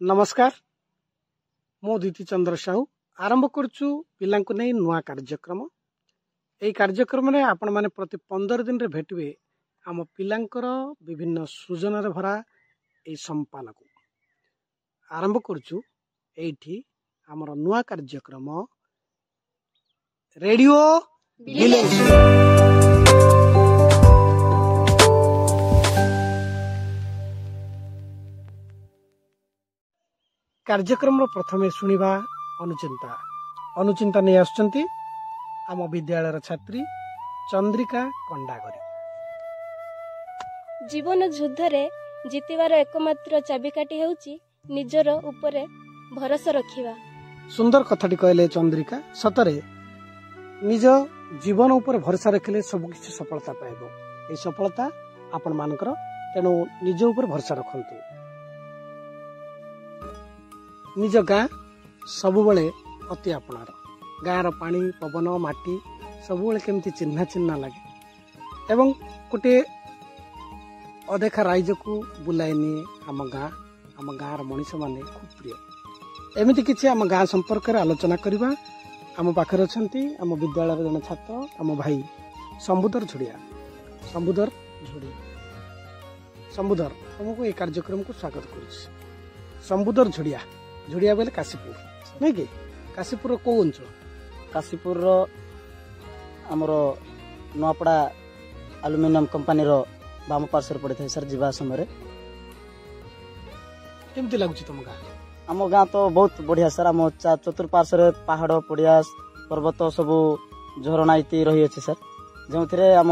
नमस्कार मु दीति चंद्र साहू आरंभ करछु पिलांकु नै नुआ कार्यक्रम एई कार्यक्रम रे आपण माने प्रति 15 दिन रे भेटवे आम पिलांकर विभिन्न सृजन रे भरा एई संपान को आरंभ करछु एठी हमर नुआ कार्यक्रम रेडियो विलेज। कार्यक्रम प्रथमे शुणा अनुचिंता नहीं आसुचंती आम विद्यालय छात्री चंद्रिका कंडागरी। जीवन युद्ध रे जीतिबार एकमात्र चाबिकाठी हेउची निजर उपरे भरोसा रखिबा। सुंदर कथाटी कहले चंद्रिका, सतरे निज जीवन उपर भरोसा रखिले सब किछि सफलता पाइबो। ए सफलता आपण मानकर, तेणु निज उपर भरोसा रखंतु। निज गाँ सबुबले अति आपणार, गाँर पानी पवन माटी सबुबले केमती चिन्हा चिन्हा लगे एवं गोटे अदेखा राइज को बुलाई निए आम गाँर मनीष माने खूब प्रिय। एमती किछि आम गाँ संपर्क में आलोचना करबा। आम पाखरे अछंती आम विद्यालय जन छात्र आम भाई शंभुधर झोड़िया। शंभुधर तुमको ये कार्यक्रम को स्वागत करुछि। शंभुधर झोड़िया बोले काशीपुर नहीं कि? काशीपुर को अंचल? काशीपुर आमर नुआपड़ा एल्युमिनियम कंपनी बाम पार्श्वर पड़े थे सर। जीवा समय केमती लगुच तुम गाँ? आम गाँ तो बहुत बढ़िया सर। आम चतुर्पार्श्वर पहाड़ पड़िया पर्वत सबू झरणा इति रही अच्छे सर, जो आम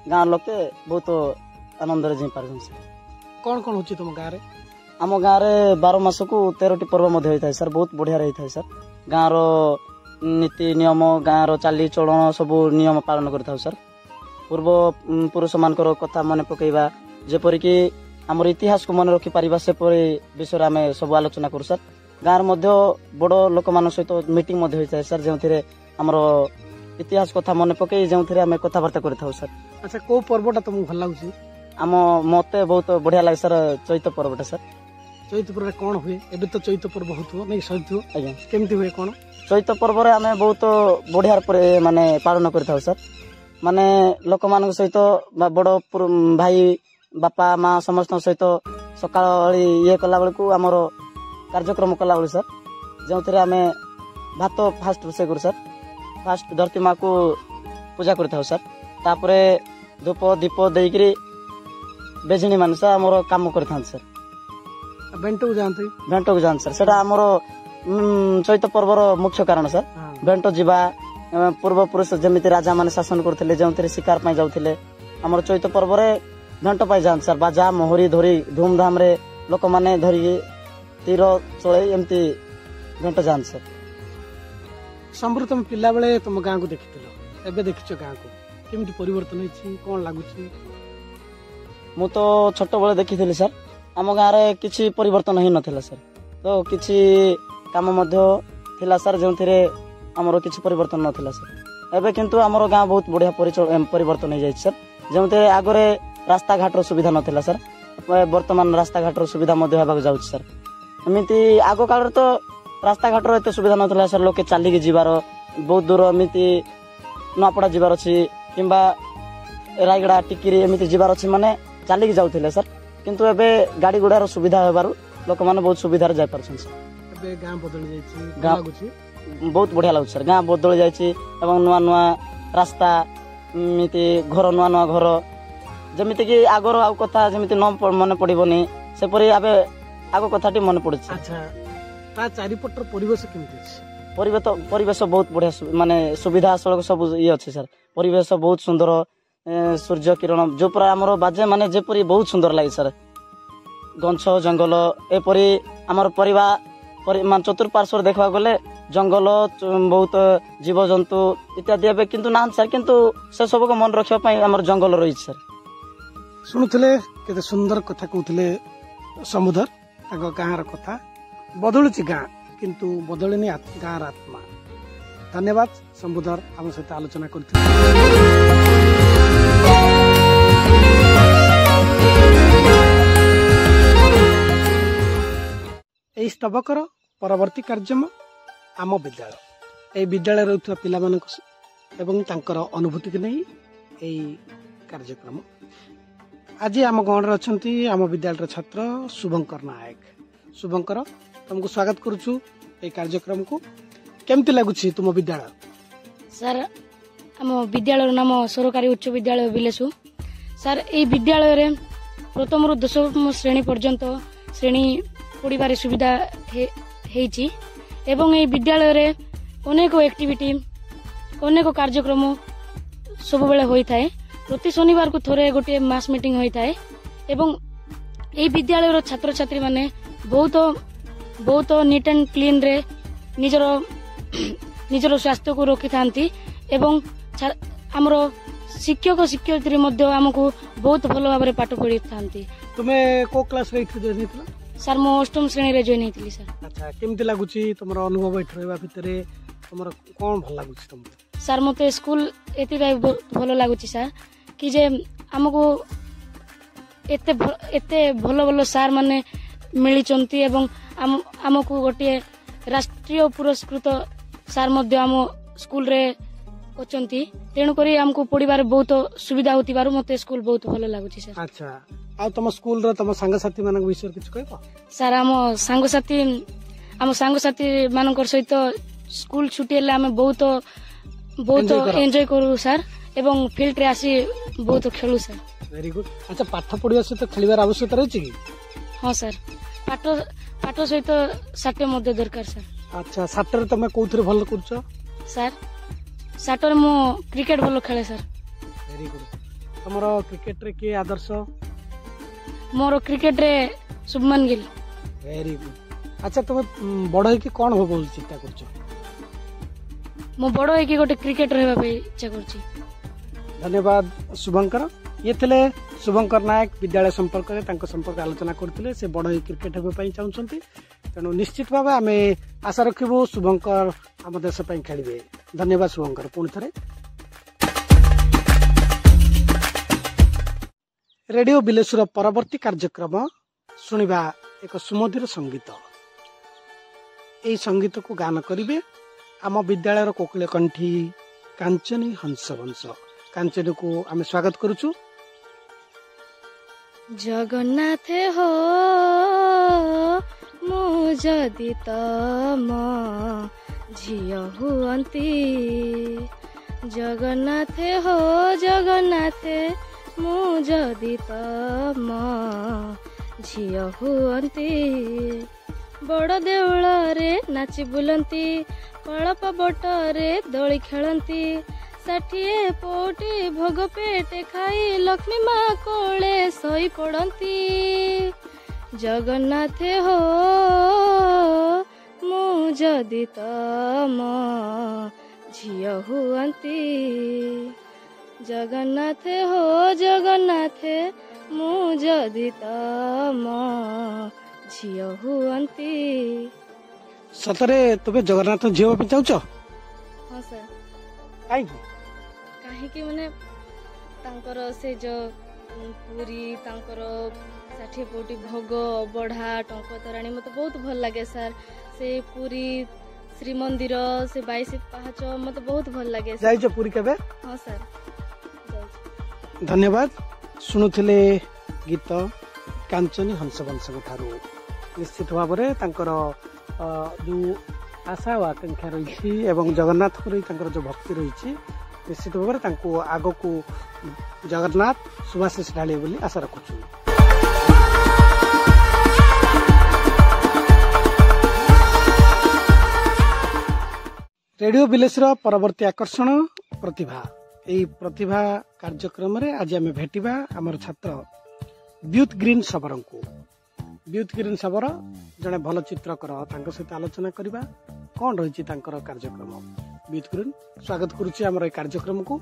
गाँ लोके बहुत आनंद जी पार सर। कौन कौन होची तुम गाँव रे? आम गाँव में 12 मास को 13टी पर्व होता है सर। बहुत बढ़िया रही है सर। गाँव नीति नियम गाँव चाली चलन सब नियम पालन करता सर। पूर्व पुरुष मान कथा मन पकईवा जेपरिक आमर इतिहास को मन रखिपर सेपरी विषय आम सब आलोचना करूँ सर। गाँव बड़ लोक मान सहित मीटिंग होता है सर, जो आमर इतिहास कथा मन पकई जो आम कथबार्ता करता सर। अच्छा, को पर्वटा तुमको भल लगुच? आम मत बहुत बढ़िया लगे सर चैत पर्वटा सर। चैत पर्व कौन हुए? एबे तो चैत पर्व होथुओ नहीं सहिथुओ? आज्ञा केमती हुए कौन? चैत पर्व रे आमे बहुत बढ़िया माने पालन करथाउ सर। माने लोक मान सहित बड़ भाई बापा माँ समस्त सहित सकाळ ये कला बेलू आमर कार्यक्रम कला बेलू सर, जो आमे भात फास्ट रोषे करूँ सर। फास्ट धरती माँ को पूजा करथाउ सर। तापरे धूप दीप देकरी बेजिणी मान सर आमर काम करथान सर। बेंटो जानते? बेंटो जानते सर। सेटा आमर चैत पर्वर मुख्य कारण सर। बेंटो जीवा पूर्व पुरुष जमीती राजा माने शासन करथिले, जो शिकार पाई जाउथिले आमर चैत पर्व रे बेंटो पाई जान सर। बाजा मोहरी धरी धूमधाम रे लोक माने धरी तीर चले एमती बेंटो जान सर। संभ्र तुम पिला बेले तुम गाँ को देखिथिलो, एबे देखिछो गाँ को केमती परिवर्तन होइछि, कोन लागुछि? मु तो छोट बेले देखिथिली सर। आम गाँव में किसी परिवर्तन ही नथिला सर, तो किसी काम मध्य थिला सर जो आमर किसी परिवर्तन नथिला सर। एबे किंतु आमर गाँव बहुत बढ़िया परिवर्तन हो जाय सर। जो आगरे रास्ता घाटर सुविधा नथिला सर, वर्तमान रास्ता घाटर सुविधा मध्य होबाक जाउछ सर। एमिति आगो काल तो रास्ता घाटर एते सुविधा नथिला सर। लोके चालिक जीवार बहुत दूर एमिति नुआपड़ा जीवार अछि किंबा रायगड़ा टिकिरी एमिति जीवार अछि माने चालिक जाउथिले सर। किंतु एबे गाड़ी गुड़ार सुविधा होबारु लोक माने बहुत सुविधा रे जाय परछन सर। एबे गाँ बदल जायछि, गाँ बहुत बढ़िया लागु सर। गाँ बदल जायछि एवं नुआ नुआ रास्ता मिति घर नुआ नुआ घर जमिति कि आगर आ कथा जमिति न मन पड़िबोनी सेपरि आबे आगो कथाटी मन पड़ुछि। अच्छा, ता चारिपटर परिवेश केमति अछि? परिवेश बहुत बढ़िया माने सुविधा सड़क सब ये अछि सर। परिवेश बहुत सुंदर, सूर्य किरण जो पूरा आमर बाजे माने जेपरी बहुत सुंदर लगे सर। गंछ जंगल एपरी आमर परिवार मान चतुर्पार्श्वर देखा गले जंगल बहुत जीव जंतु इत्यादि एबे किंतु ना सर। किंतु से सब को मन रखिया पई आमर जंगल रही सर। सुनुथले केते सुंदर कथा कहउथले समुधर ताको गाँर कथा। बदलुची गाँ किंतु बदलनी गाँर आत्मा। धन्यवाद समुधर आम सहित आलोचना करथिले। এই স্তବକର ପରବର୍ତ୍ତୀ କାର୍ଯ୍ୟକ୍ରମ ଆମ ବିଦ୍ୟାଳୟ এই ବିଦ୍ୟାଳୟରେ ରହୁଥିବା ପିଲାମାନଙ୍କ ଏବଂ ତାଙ୍କର ଅନୁଭୂତିକୁ ନେଇ এই କାର୍ଯ୍ୟକ୍ରମ। ଆଜି ଆମ ଗଣରେ ଅଛନ୍ତି ଆମ ବିଦ୍ୟାଳୟର ଛାତ୍ର ଶୁଭଙ୍କର ନାୟକ। ଶୁଭଙ୍କର, ତମକୁ ସ୍ୱାଗତ କରୁଛୁ এই କାର୍ଯ୍ୟକ୍ରମକୁ। କେମିତି ଲାଗୁଛି ତୁମ ବିଦ୍ୟାଳୟ? ସାର୍, ଆମ ବିଦ୍ୟାଳୟର ନାମ ସରକାରୀ ଉଚ୍ଚ ବିଦ୍ୟାଳୟ ବିଲେସୁ। ସାର୍, এই ବିଦ୍ୟାଳୟରେ ପ୍ରଥମରୁ 10ମ ଶ୍ରେଣୀ ପର୍ଯ୍ୟନ୍ତ ଶ୍ରେଣୀ ପଢ଼ିବାରେ ସୁବିଧା ହେଇଛି ଏବଂ এই ବିଦ୍ୟାଳୟରେ ଅନେକ ଆକ୍ଟିଭିଟି ଅନେକ କାର୍ଯ୍ୟକ୍ରମ ସବୁବେଳେ ହୋଇଥାଏ। ପ୍ରତି ଶନିବାରକୁ ଥରେ ଗୋଟିଏ ମାସ୍ ମିଟିଂ ହୋଇଥାଏ ଏବଂ এই ବିଦ୍ୟାଳୟର ଛାତ୍ରଛାତ୍ରୀମାନେ ବହୁତ ନିଟ୍ ଆଣ୍ଡ କ୍ଲିନ୍ରେ ନିଜର ସ୍ୱାସ୍ଥ୍ୟକୁ ରଖିଥାନ୍ତି ଏବଂ ଆମର ଶିକ୍ଷକ ଶିକ୍ଷୟିତ୍ରୀ ମଧ୍ୟ ଆମକୁ ବହୁତ ଭଲ ଭାବରେ ପାଠ ପଢ଼ିଥାନ୍ତି। ତୁମେ କୋଉ କ୍ଲାସରେ ଜଏନ୍ ହେଇଥିଲ? ସାର୍, ମୁଁ 8ମ ଶ୍ରେଣୀରେ ଜଏନ୍ ହେଇଥିଲି ସାର୍। ଆଚ୍ଛା, କେମିତି ଲାଗୁଛି ତମର ଅନୁଭବ ଏଠି ରହିବା ଭିତରେ? ତମର କଣ ଭଲ ଲାଗୁଛି ତମକୁ? ସାର୍, ମୋତେ ସ୍କୁଲ ଏଥିପାଇଁ ଭଲ ଲାଗୁଛି ସାର୍ କି ଯେ ଆମକୁ ଏତେ ଭଲ ଭଲ ସାର୍ ମାନେ ମିଳିଛନ୍ତି ଏବଂ ଆମକୁ ଗୋଟିଏ ରାଷ୍ଟ୍ରୀୟ ପୁରସ୍କୃତ ସାର୍ ମଧ୍ୟ ଆମ ସ୍କୁଲରେ ଅଛନ୍ତି। ତେଣୁକରି ଆମକୁ ପଢ଼ିବାରେ ବହୁତ ସୁବିଧା ହେଉଥିବାରୁ ମୋତେ ସ୍କୁଲ ବହୁତ ଭଲ ଲାଗୁଛି ସାର୍। ଆଚ୍ଛା, ଆଉ ତମ ସ୍କୁଲର ତମ ସାଙ୍ଗସାଥୀ ମାନଙ୍କ ବିଷୟରେ କିଛି କହିବ? ସାର୍, ଆମ ସାଙ୍ଗସାଥୀ ମାନଙ୍କର ସହିତ ସ୍କୁଲ ଛୁଟି ହେଲେ ଆମେ ବହୁତ ଏନ୍ଜୟ କରୁ ସାର୍ ଏବଂ ଫିଲ୍ଡରେ ଆସି ବହୁତ ଖେଳୁ ସାର୍। Very good. ଆଚ୍ଛା, ପାଠ ପଢିବା ସହିତ ଖେଳିବାର ଆବଶ୍ୟକତା ରହିଛି କି? ହଁ ସାର୍, ପାଠ ସହିତ ସାଟ ମଧ୍ୟ ଦରକାର ସାର୍। ଆଚ୍ଛା, ସାଟରେ ତମେ କୋଉଥିରେ ଭଲ କରୁଛ? ସାର୍, ସାଟରେ ମୁଁ କ୍ରିକେଟ ଭଲ ଖେଳେ ସାର୍। Very good. ତମର କ୍ରିକେଟରେ କିଏ ଆଦର୍ଶ? ମୋର କ୍ରିକେଟରେ ଶୁଭମନ ଗିଲ୍। Very good. ଆଚ୍ଛା, ତମେ ବଡ ହେଇକି କଣ ହବ ବୋଲି ଚିନ୍ତା କରୁଛ? ମୁଁ ବଡ ହେଇକି ଗୋଟେ କ୍ରିକେଟର ହେବା ପାଇଁ ଇଚ୍ଛା କରୁଛି। ଧନ୍ୟବାଦ ଶୁଭଙ୍କର। ଇଏ ଥିଲେ ଶୁଭଙ୍କର ନାୟକ। ବିଦ୍ୟାଳୟ ସମ୍ପର୍କରେ ତାଙ୍କ ସମ୍ପର୍କ ଆଲୋଚନା କରୁଥିଲେ। ସେ ବଡ ହେଇ କ୍ରିକେଟ ହେବା ପାଇଁ ଚାହୁଁଛନ୍ତି। ତେଣୁ ନିଶ୍ଚିତ ଭାବେ ଆମେ ଆଶା ରଖିବୁ ଶୁଭଙ୍କର ଆମ ଦେଶ ପାଇଁ ଖେଳିବେ। ଧନ୍ୟବାଦ ଶୁଭଙ୍କର। ପୁଣି ଥରେ ରେଡିଓ ବିଲେସୁର ପରବର୍ତ୍ତୀ କାର୍ଯ୍ୟକ୍ରମ ଶୁଣିବା ଏକ ସୁମଧୁର ସଙ୍ଗୀତ। ଏହି ସଙ୍ଗୀତକୁ ଗାନ କରିବେ ଆମ ବିଦ୍ୟାଳୟର କୋକିଳ କଣ୍ଠୀ କାଞ୍ଚନୀ ହଂସବଂଶ। କାଞ୍ଚନୀକୁ ଆମେ ସ୍ୱାଗତ କରୁଛୁ। ଜଗନ୍ନାଥ ହୋ ମୁଁ ଯଦି ତମ ଝିଅ ହୁଅନ୍ତି, ଜଗନ୍ନାଥ ହୋ ଜଗନ୍ନାଥ ମୁଁ ଯଦି ତମ ଝିଅ ହୁଅନ୍ତି, ବଡ଼ ଦେଉଳରେ ନାଚି ବୁଲନ୍ତି, କଳପ ବଟରେ ଦୋଳି ଖେଳନ୍ତି, 60 ପଉଟି ଭୋଗ ପେଟେ ଖାଇ ଲକ୍ଷ୍ମୀ ମା କୋଳେ ଶୋଇ ପଡ଼ନ୍ତି। ଜଗନ୍ନାଥ ହୋ ମୁଁ ଯଦି ତମ ଝିଅ ହୁଅନ୍ତି, ଜଗନ୍ନାଥ ହୋ ଜଗନ୍ନାଥ ମୁଁ ଯଦି ତମ ଝିଅ ହୁଅନ୍ତି। ସତରେ ତୁମେ ଜଗନ୍ନାଥ ଝିଅ ପାଇଁ ଚାହୁଁଛ? ହଁ ସାର୍। କାହିଁକି ମାନେ ତାଙ୍କର ସେ ଯୋଉ ପୁରୀ, ତାଙ୍କର 60 ପଉଟି ଭୋଗ, ବଢା, ଟଙ୍କ ତୋରାଣୀ ମତେ ବହୁତ ଭଲ ଲାଗେ ସାର୍। ସେ ପୁରୀ ଶ୍ରୀମନ୍ଦିର, ସେ 22 ପାହାଚ ମତେ ବହୁତ ଭଲ ଲାଗେ। ଯାଇଛ ପୁରୀ କେବେ? ହଁ ସାର୍। ଧନ୍ୟବାଦ। ଶୁଣୁଥିଲେ ଗୀତ କାଞ୍ଚନୀ ହଂସବଂଶଙ୍କ ଠାରୁ। ନିଶ୍ଚିତ ଭାବରେ ତାଙ୍କର ଯୋଉ ଆଶା ଓ ଆକାଂକ୍ଷା ରହିଛି ଏବଂ ଜଗନ୍ନାଥଙ୍କ ତାଙ୍କର ଯୋଉ ଭକ୍ତି ରହିଛି, ନିଶ୍ଚିତ ଭାବରେ ତାଙ୍କୁ ଆଗକୁ ଜଗନ୍ନାଥ ଶୁଭାଶିଷ ଢାଳିବେ ବୋଲି ଆଶା ରଖୁଛୁ। ରେଡିଓ ବିଲେସର ପରବର୍ତ୍ତୀ ଆକର୍ଷଣ ପ୍ରତିଭା। ଏହି ପ୍ରତିଭା କାର୍ଯ୍ୟକ୍ରମରେ ଆଜି ଆମେ ଭେଟିବା ଆମର ଛାତ୍ର ବ୍ୟୁତ ଗ୍ରୀନ ଶବରଙ୍କୁ। ବ୍ୟୁତ ଗ୍ରୀନ ଶବର ଜଣେ ଭଲ ଚିତ୍ରକର। ତାଙ୍କ ସହିତ ଆଲୋଚନା କରିବା କଣ ରହିଛି ତାଙ୍କର କାର୍ଯ୍ୟକ୍ରମ। ବ୍ୟୁତ ଗ୍ରୀନ, ସ୍ୱାଗତ କରୁଛି ଆମର এই କାର୍ଯ୍ୟକ୍ରମକୁ।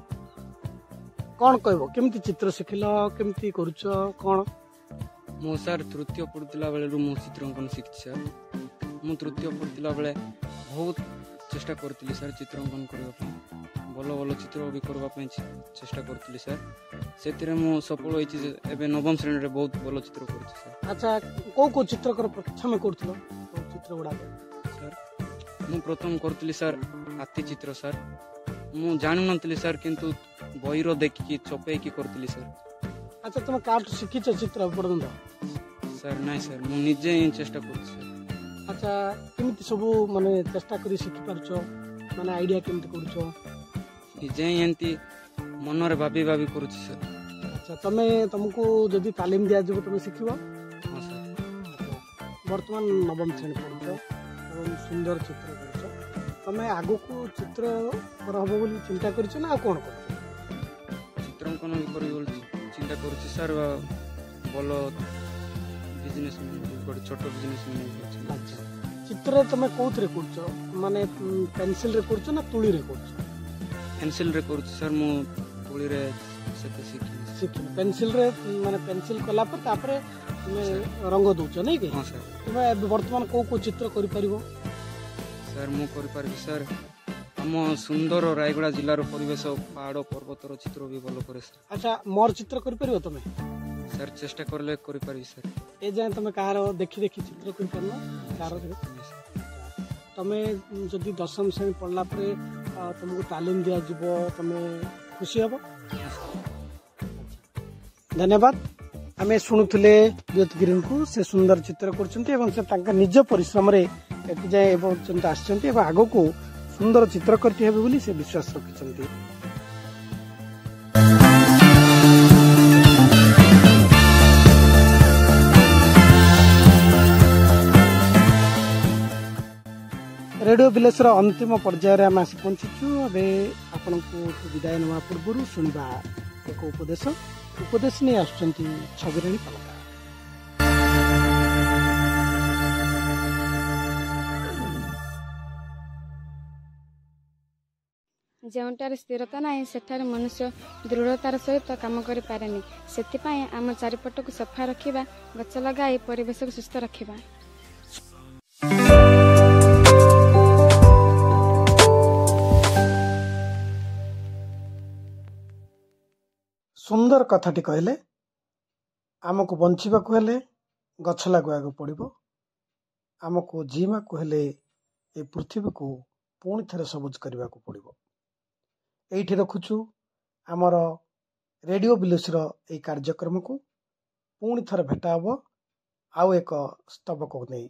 କଣ କହିବ, କେମିତି ଚିତ୍ର ଶିଖିଲ, କେମିତି କରୁଛ କଣ? ମୁଁ ସାର୍ ତୃତୀୟ ପଢୁଥିଲା ବେଳରୁ ମୁଁ ଚିତ୍ରାଙ୍କନ ଶିଖିଛି ସାର୍। ମୁଁ ତୃତୀୟ ପଢୁଥିଲା ବେଳେ ବହୁତ ଚେଷ୍ଟା କରୁଥିଲି ସାର୍ ଚିତ୍ରାଙ୍କନ କରିବା ପାଇଁ। ଭଲ ଭଲ ଚିତ୍ର ବି କରିବା ପାଇଁ ଚେଷ୍ଟା କରୁଥିଲି ସାର୍। ସେଥିରେ ମୁଁ ସଫଳ ହୋଇଛି। ଏବେ 9ମ ଶ୍ରେଣୀରେ ବହୁତ ଭଲ ଚିତ୍ର କରୁଛି ସାର୍। ଆଚ୍ଛା, କୋଉ କୋଉ ଚିତ୍ରକର ପ୍ରଥମେ କରୁଥିଲ? चित्र गुड़ाक? सर मु प्रथम करुली सर हाथी चित्र सर मु जानु नथली सर किंतु बहिरो देखिकी चपेकी करुली सर। अच्छा तुम काट शिखिच चित्र पर्यंत? सर नहीं सर मु निजे ही चेष्टा करुछि सर। अच्छा केमिति सब माने चेष्टा करी शिखि पारछो माने आईडिया केमिति करूछो? निजे ही एंती मन रे भाबी भाबी करुछि सर। अच्छा तुमको जदि तालीम दिया जब तुम शिखिबो? हां सर। वर्तमान नवम श्रेणी पढ़ुछ एवं सुंदर चित्र करूछ तमे आगो को चित्र करहबो बोली चिंता करिछ ना कोन करूछ? चित्रांकन भी करी बोली चिंता करुछि सर बोलो बिजनेस गोटे छोट बिजनेस मैन। अच्छा चित्र तमे कोथरे करूछ माने पेंसिल रे करूछ ना तुली रे करूछ? पेंसिल रे करुछि सर मु तुली रे सेते शिखि पेंसिल रे माने पेंसिल कला पर तापरे तुमे रंग दोछ नै कि? हां सर। तुमे वर्तमान को चित्र करि परिबो? सर मु करि पारबी सर हम सुंदर रायगड़ा जिल्ला रो परिवेश पहाड़ पर्वत रो चित्र भी भलो करे सर। अच्छा मोर चित्र करि परिबो तुमे? सर चेष्टा करले करि पारबी सर। ए जाय तुमे कार देखि देखि चित्र करि परनो कार तमे जदि दशम श्रेणी पढ़ला परे तुमको तालीम दिया जिवो तमे खुशी हबो? धन्यवाद। आमे शुणुले ज्योतिगिरी को से सुंदर चित्र कर निज परिश्रम जाए आग को सुंदर चित्र करते बोली से विश्वास रखिंट। रेडियो विलेजर अंतिम पर्यायर आम आसी पहुंचीचु। आपण को विदाय नवा पूर्व शुणा एक उपदेश नहीं आसुंच छविराणी पालका। ଯେଉଁଠାରେ ସ୍ଥିରତା ନାହିଁ ସେଠାରେ ମନୁଷ୍ୟ ଦୃଢ଼ତାର ସହିତ କାମ କରିପାରେନି। ସେଥିପାଇଁ ଆମ ଚାରିପଟକୁ ସଫା ରଖିବା, ଗଛ ଲଗାଇ ପରିବେଶକୁ ସୁସ୍ଥ ରଖିବା। सुंदर कथाटी कहले आमको बंचिबाकू हेले गछ लगवाक पड़िबो, आमको जीवाकू हेले ए पृथ्वी को पुणी थे सबुज करने को पड़िबो। एठी रखुछु आमर रेडियो विलेजर ए कार्यक्रम को पुणी थरे भेटा हबो आउ एक स्तबक नहीं।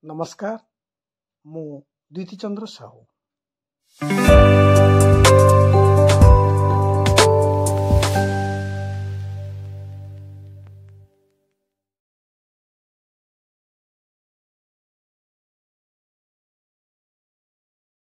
नमस्कार, मु द्वितीचंद्र साहू।